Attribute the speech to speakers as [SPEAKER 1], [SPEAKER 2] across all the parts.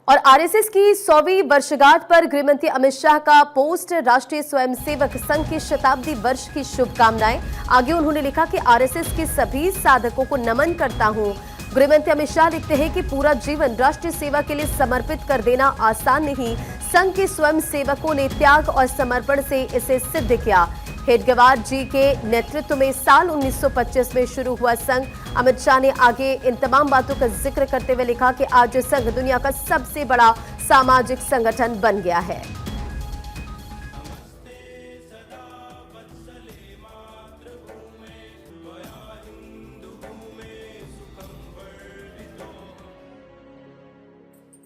[SPEAKER 1] और आरएसएस की 100वीं वर्षगांठ पर गृहमंत्री अमित शाह का पोस्ट, राष्ट्रीय स्वयंसेवक संघ की शताब्दी वर्ष की शुभकामनाएं। आगे उन्होंने लिखा कि आरएसएस के सभी साधकों को नमन करता हूं। गृहमंत्री अमित शाह लिखते हैं कि पूरा जीवन राष्ट्रीय सेवा के लिए समर्पित कर देना आसान नहीं, संघ के स्वयंसेवकों ने त्याग और समर्पण से इसे सिद्ध किया। हेडगेवार जी के नेतृत्व में साल 1925 में शुरू हुआ संघ। अमित शाह ने आगे इन तमाम बातों का जिक्र करते हुए लिखा कि आज संघ दुनिया का सबसे बड़ा सामाजिक संगठन बन गया है।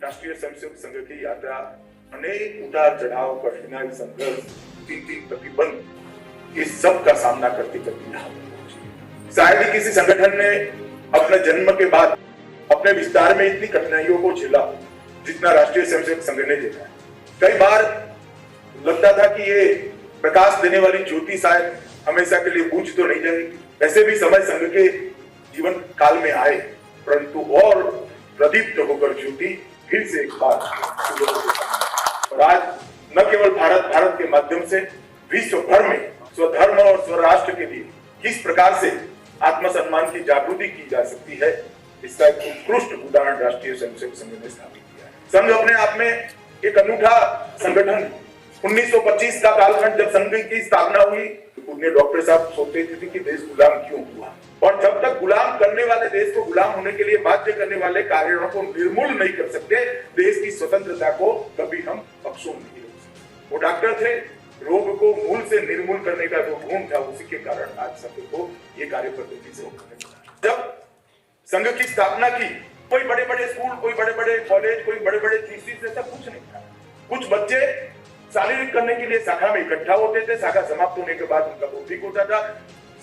[SPEAKER 2] राष्ट्रीय स्वयंसेवक संघ की यात्रा अनेक उतार चढ़ाव, कठिनाई, संघर्ष, तीन प्रतिबंध, इस सब का सामना करती करती यहाँ शायद ही किसी संगठन ने अपने जन्म के बाद अपने विस्तार में इतनी कठिनाइयों को झेला जितना राष्ट्रीय स्वयंसेवक संघ ने झेला। कई बार लगता था कि ये प्रकाश देने वाली ज्योति शायद हमेशा के लिए बुझ तो नहीं जाएगी। ऐसे भी समय संघ के जीवन काल में आए, परंतु और प्रदीप्त होकर ज्योति फिर से एक बार। और आज न केवल भारत के माध्यम से विश्व भर में स्वधर्म और स्वराष्ट्र के लिए किस प्रकार से आत्मसम्मान की जागृति की जा सकती है, इसका एक उत्कृष्ट उदाहरण राष्ट्रीय स्वयंसेवक संघ ने स्थापित किया है। संघ अपने आप में एक अनूठा संगठन। 1925 का कालखंड जब संघ की स्थापना हुई, उन्हें डॉक्टर साहब सोचते थे कि देश गुलाम क्यों हुआ, और जब तक गुलाम करने वाले देश को गुलाम होने के लिए बाध्य करने वाले कार्यों को निर्मूल नहीं कर सकते, देश की स्वतंत्रता को कभी हम अक्षुण्ण नहीं रख सकते। वो डॉक्टर थे, रोग को मूल से निर्मूल करने का जो गुण था, उसी के कारण आज संघ को ये कार्य पद्धति से होकर। जब संघ की स्थापना की, कोई बड़े बड़े स्कूल, कोई बड़े बड़े कॉलेज, कोई बड़े बड़े थीसिस, ऐसा कुछ नहीं था। कुछ बच्चे शारीरिक करने के लिए शाखा में इकट्ठा होते थे, शाखा समाप्त होने के बाद उनका बौद्धिक होता था।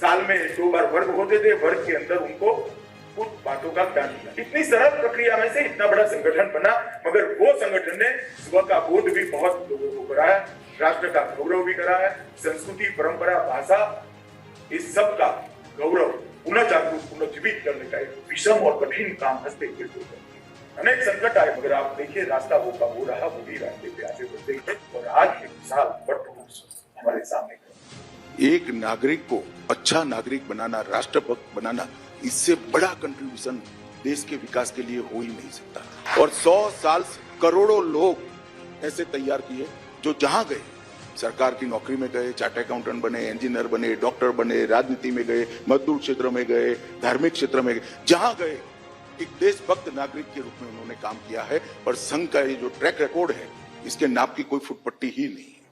[SPEAKER 2] साल में 2 बार वर्ग होते थे, वर्ग के अंदर उनको कुछ बातों का ज्ञान मिला। इतनी सरल प्रक्रिया में से इतना बड़ा संगठन बना, मगर वो संगठन ने स्व का बोध भी बहुत लोगों को कराया, राष्ट्र का गौरव भी कराया, संस्कृति, परंपरा, भाषा, इस सब का गौरव पुनः जागरूक, पुनः जीवित करने का एक विषम और कठिन काम हस्ते अनेक संकट आए, मगर आप देखिए रास्ता वो का वो रहा, वो भी रास्ते पे आगे बढ़ते हैं। और आज एक विशाल वर्तमान हमारे सामने।
[SPEAKER 3] एक नागरिक को अच्छा नागरिक बनाना, राष्ट्रभक्त बनाना, इससे बड़ा कंट्रीब्यूशन देश के विकास के लिए हो ही नहीं सकता। और 100 साल करोड़ों लोग ऐसे तैयार किए जो जहां गए सरकार की नौकरी में गए, चार्टर्ड अकाउंटेंट बने, इंजीनियर बने, डॉक्टर बने, राजनीति में गए, मजदूर क्षेत्र में गए, धार्मिक क्षेत्र में गए, जहां गए एक देशभक्त नागरिक के रूप में उन्होंने काम किया है। और संघ का ये जो ट्रैक रिकॉर्ड है, इसके नाप की कोई फुटपट्टी ही नहीं है।